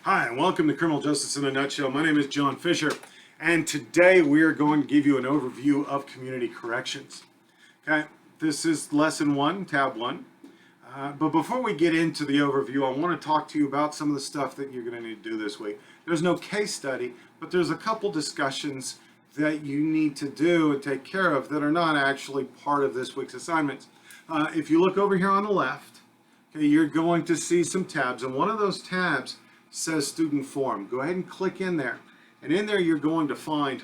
Hi, and welcome to Criminal Justice in a Nutshell. My name is John Fisher, and today we are going to give you an overview of community corrections. Okay, this is lesson 1, tab 1. But before we get into the overview, I want to talk to you about some of the stuff that you're going to need to do this week. There's no case study, but there's a couple discussions that you need to do and take care of that are not actually part of this week's assignments. If you look over here on the left, okay, you're going to see some tabs, and one of those tabs says Student Forum. Go ahead and click in there, and in there you're going to find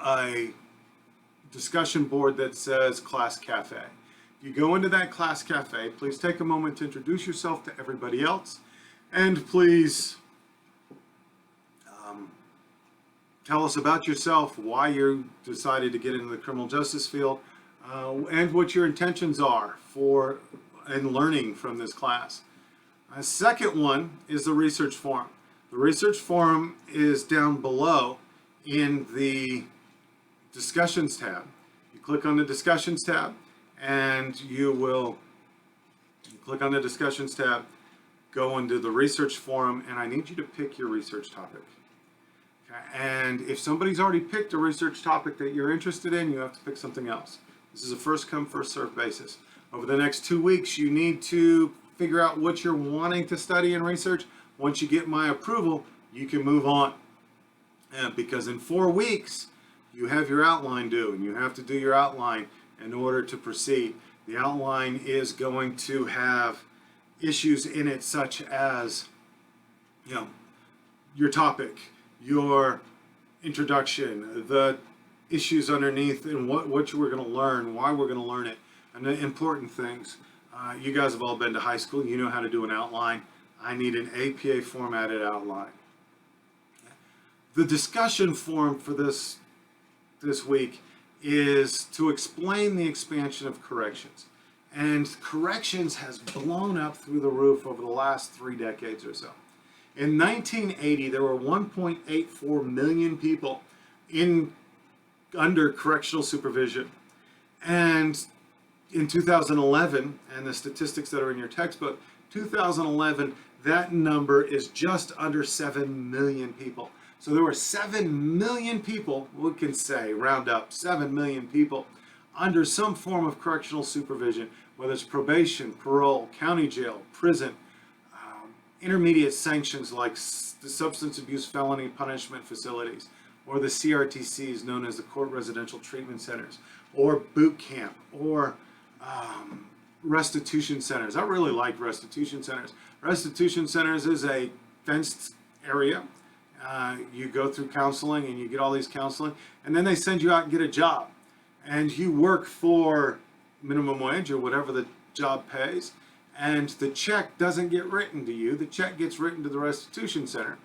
a discussion board that says Class Cafe. You go into that Class Cafe, please take a moment to introduce yourself to everybody else, and please tell us about yourself, why you decided to get into the criminal justice field, and what your intentions are for and learning from this class. A second one is the research forum. The research forum is down below in the discussions tab. You click on the discussions tab, and you click on the discussions tab, go into the research forum, and I need you to pick your research topic. Okay? And if somebody's already picked a research topic that you're interested in, you have to pick something else. This is a first come, first served basis. Over the next 2 weeks, you need to figure out what you're wanting to study and research. Once you get my approval, you can move on. Because in 4 weeks, you have your outline due, and you have to do your outline in order to proceed. The outline is going to have issues in it such as, your topic, your introduction, the issues underneath, and what you were going to learn, why we're going to learn it, and the important things. You guys have all been to high school. You know how to do an outline. I need an APA formatted outline. The discussion forum for this week is to explain the expansion of corrections. And corrections has blown up through the roof over the last 3 decades or so. In 1980, there were 1.84 million people under correctional supervision. And in 2011, and the statistics that are in your textbook, 2011, that number is just under 7 million people. So there were 7 million people, we can say, round up, 7 million people under some form of correctional supervision, whether it's probation, parole, county jail, prison, intermediate sanctions like the substance abuse felony punishment facilities, or the CRTCs known as the Court Residential Treatment Centers, or boot camp, or restitution centers. I really like restitution centers. Restitution centers is a fenced area. You go through counseling and you get all these counseling, and then they send you out and get a job. And you work for minimum wage or whatever the job pays, and the check doesn't get written to you. The check gets written to the restitution center.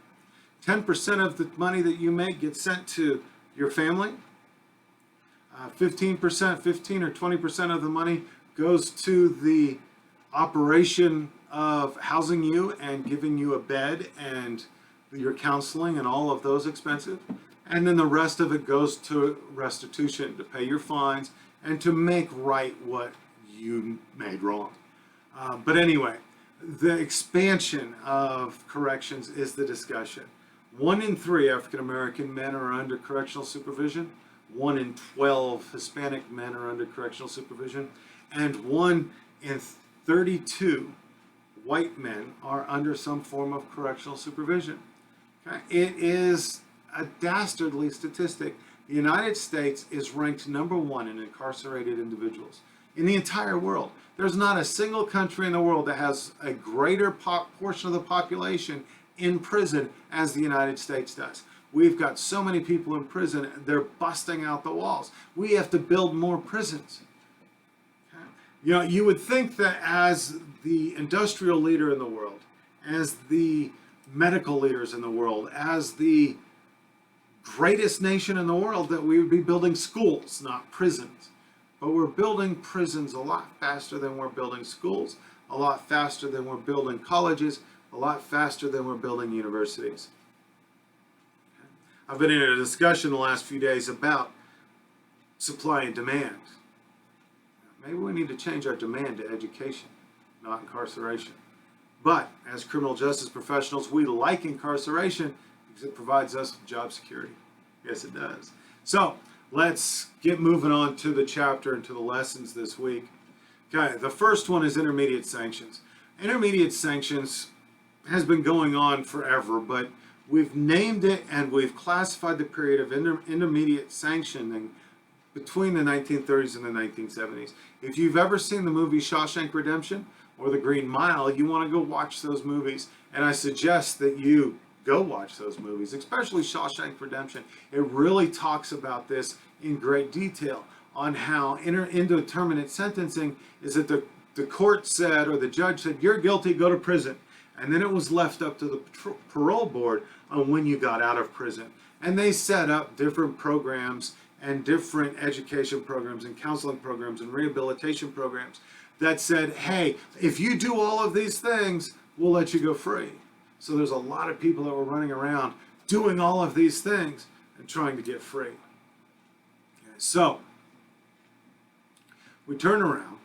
10% of the money that you make gets sent to your family. 15% or 20% of the money goes to the operation of housing you and giving you a bed and your counseling and all of those expenses. And then the rest of it goes to restitution, to pay your fines and to make right what you made wrong. But anyway, the expansion of corrections is the discussion. 1 in 3 African American men are under correctional supervision. 1 in 12 Hispanic men are under correctional supervision, and 1 in 32 white men are under some form of correctional supervision. Okay? It is a dastardly statistic. The United States is ranked number 1 in incarcerated individuals in the entire world. There's not a single country in the world that has a greater portion of the population in prison as the United States does. We've got so many people in prison, they're busting out the walls. We have to build more prisons. Okay? You would think that as the industrial leader in the world, as the medical leaders in the world, as the greatest nation in the world, that we would be building schools, not prisons. But we're building prisons a lot faster than we're building schools, a lot faster than we're building colleges, a lot faster than we're building universities. I've been in a discussion the last few days about supply and demand. Maybe we need to change our demand to education, not incarceration. But as criminal justice professionals, we like incarceration because it provides us with job security. Yes, it does. So let's get moving on to the chapter and to the lessons this week. Okay, the first one is intermediate sanctions. Intermediate sanctions has been going on forever, but we've named it and we've classified the period of intermediate sanctioning between the 1930s and the 1970s. If you've ever seen the movie Shawshank Redemption or The Green Mile, you want to go watch those movies. And I suggest that you go watch those movies, especially Shawshank Redemption. It really talks about this in great detail on how indeterminate sentencing is that the court said, or the judge said, you're guilty, go to prison. And then it was left up to the parole board on when you got out of prison. And they set up different programs and different education programs and counseling programs and rehabilitation programs that said, hey, if you do all of these things, we'll let you go free. So there's a lot of people that were running around doing all of these things and trying to get free. Okay, so we turn around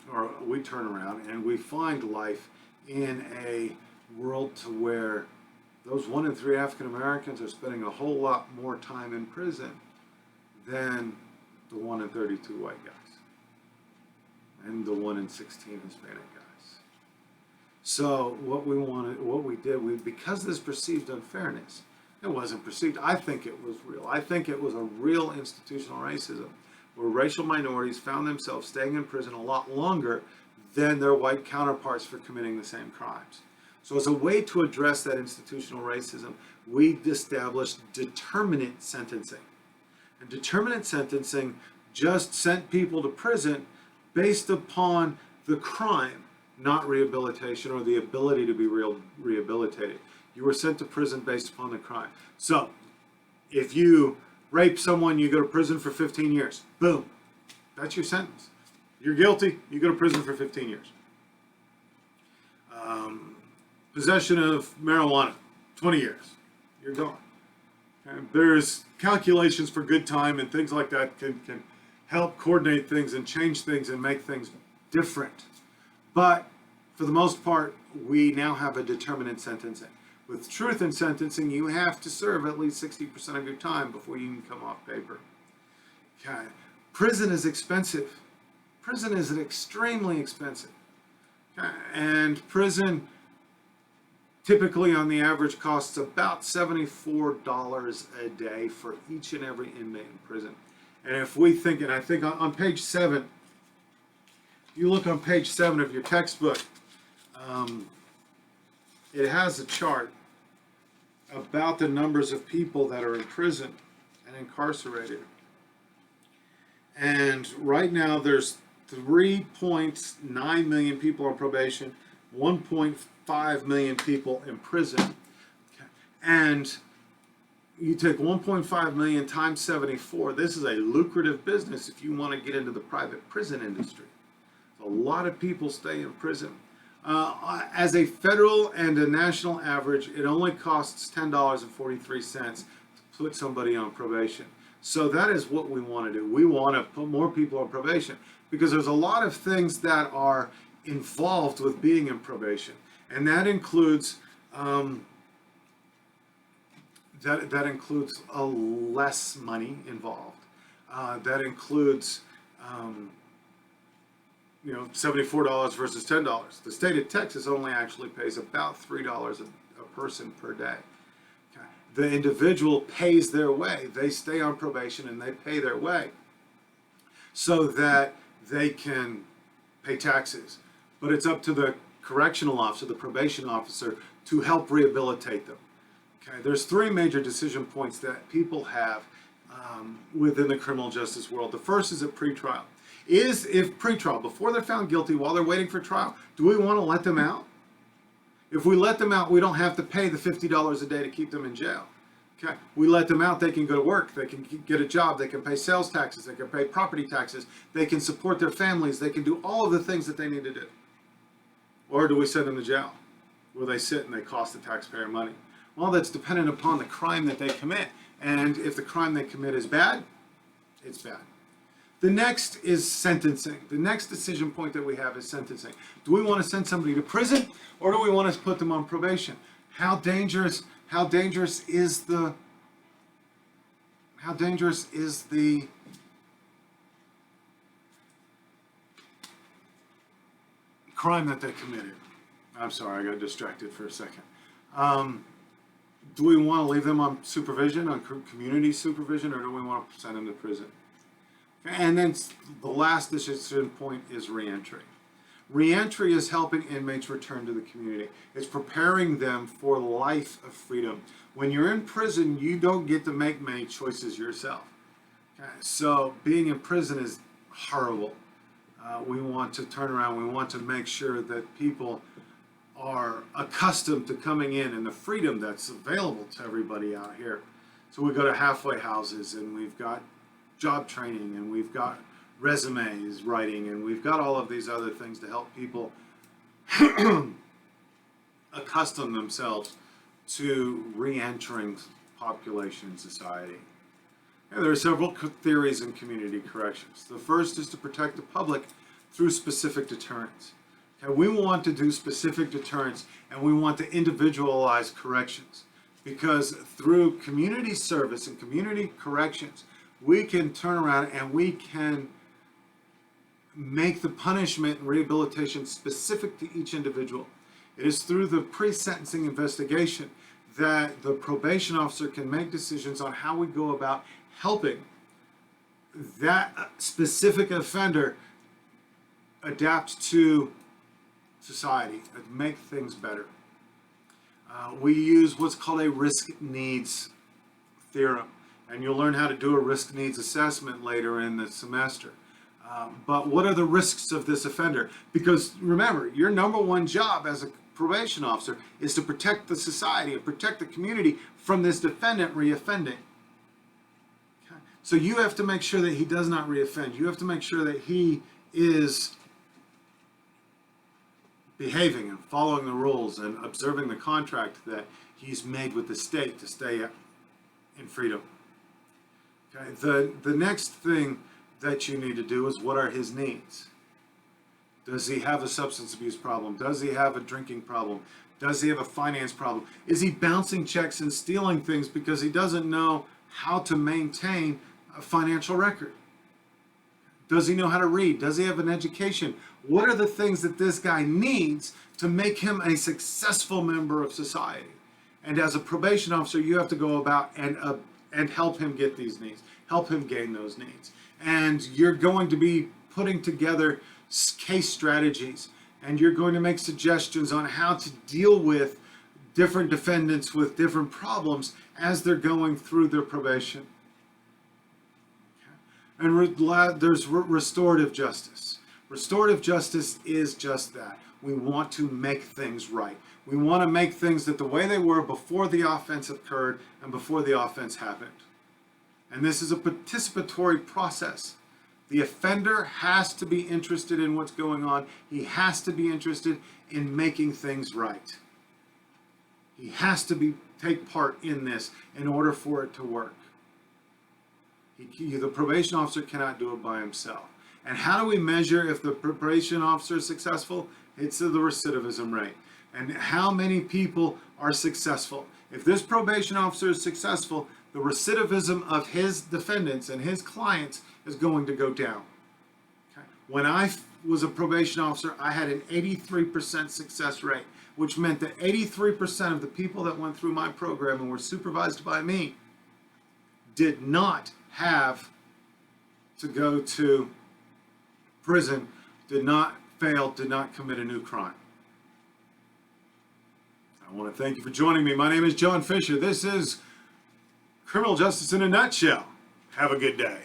and we find life in a world to where those 1 in 3 African Americans are spending a whole lot more time in prison than the 1 in 32 white guys and the 1 in 16 Hispanic guys. So because this perceived unfairness, it wasn't perceived. I think it was real. I think it was a real institutional racism where racial minorities found themselves staying in prison a lot longer than their white counterparts for committing the same crimes. So as a way to address that institutional racism, we established determinate sentencing. And determinate sentencing just sent people to prison based upon the crime, not rehabilitation or the ability to be rehabilitated. You were sent to prison based upon the crime. So if you rape someone, you go to prison for 15 years. Boom. That's your sentence. You're guilty, you go to prison for 15 years. Possession of marijuana, 20 years. You're gone. Okay? There's calculations for good time and things like that can help coordinate things and change things and make things different. But for the most part, we now have a determinate sentencing. With truth in sentencing, you have to serve at least 60% of your time before you can come off paper. Okay. Prison is expensive. Prison is extremely expensive. Okay. And prison typically on the average costs about $74 a day for each and every inmate in prison. And if we think, and I think on page 7, you look on page 7 of your textbook, it has a chart about the numbers of people that are in prison and incarcerated. And right now there's 3.9 million people on probation, 1.5 million people in prison. Okay. And you take 1.5 million times 74. This is a lucrative business if you want to get into the private prison industry. A lot of people stay in prison. As a federal and a national average, it only costs $10.43 to put somebody on probation. So that is what we want to do. We want to put more people on probation because there's a lot of things that are involved with being in probation, and that includes that includes less money involved. That includes $74 versus $10. The state of Texas only actually pays about $3 a person per day. Okay. The individual pays their way. They stay on probation and they pay their way so that they can pay taxes. But it's up to the correctional officer, the probation officer, to help rehabilitate them. Okay. There's 3 major decision points that people have within the criminal justice world. The first is at pretrial. If pretrial, before they're found guilty, while they're waiting for trial, do we want to let them out? If we let them out, we don't have to pay the $50 a day to keep them in jail. Okay, we let them out, they can go to work, they can get a job, they can pay sales taxes, they can pay property taxes, they can support their families, they can do all of the things that they need to do. Or do we send them to jail, where they sit and they cost the taxpayer money? Well, that's dependent upon the crime that they commit. And if the crime they commit is bad, it's bad. The next is sentencing. The next decision point that we have is sentencing. Do we want to send somebody to prison, or do we want to put them on probation? How dangerous is the crime that they committed? I'm sorry, I got distracted for a second. Do we want to leave them on supervision, on community supervision, or do we want to send them to prison? And then the last decision point is reentry. Reentry is helping inmates return to the community. It's preparing them for a life of freedom. When you're in prison, you don't get to make many choices yourself. Okay? So being in prison is horrible. We want to turn around. We want to make sure that people are accustomed to coming in and the freedom that's available to everybody out here. So we go to halfway houses, and we've got job training, and we've got resumes writing, and we've got all of these other things to help people accustom themselves to re-entering population society. And there are several theories in community corrections. The first is to protect the public through specific deterrence. Okay, we want to do specific deterrence, and we want to individualize corrections, because through community service and community corrections, we can turn around and we can make the punishment and rehabilitation specific to each individual. It is through the pre-sentencing investigation that the probation officer can make decisions on how we go about helping that specific offender adapt to society and make things better. We use what's called a risk needs theorem, and you'll learn how to do a risk needs assessment later in the semester. But what are the risks of this offender? Because remember, your number one job as a probation officer is to protect the society and protect the community from this defendant reoffending. Okay? So you have to make sure that he does not reoffend. You have to make sure that he is behaving and following the rules and observing the contract that he's made with the state to stay in freedom. Okay? The next thing that you need to do is, what are his needs? Does he have a substance abuse problem? Does he have a drinking problem? Does he have a finance problem? Is he bouncing checks and stealing things because he doesn't know how to maintain a financial record? Does he know how to read? Does he have an education? What are the things that this guy needs to make him a successful member of society? And as a probation officer, you have to go about and help him get these needs, help him gain those needs. And you're going to be putting together case strategies, and you're going to make suggestions on how to deal with different defendants with different problems as they're going through their probation. And there's restorative justice. Restorative justice is just that. We want to make things right. We want to make things that the way they were before the offense occurred and before the offense happened. And this is a participatory process. The offender has to be interested in what's going on. He has to be interested in making things right. He has to take part in this in order for it to work. The probation officer cannot do it by himself. And how do we measure if the probation officer is successful? It's the recidivism rate. And how many people are successful? If this probation officer is successful, the recidivism of his defendants and his clients is going to go down. Okay? When I was a probation officer, I had an 83% success rate, which meant that 83% of the people that went through my program and were supervised by me did not have to go to prison, did not fail, did not commit a new crime. I want to thank you for joining me. My name is John Fisher. This is Criminal Justice in a Nutshell. Have a good day.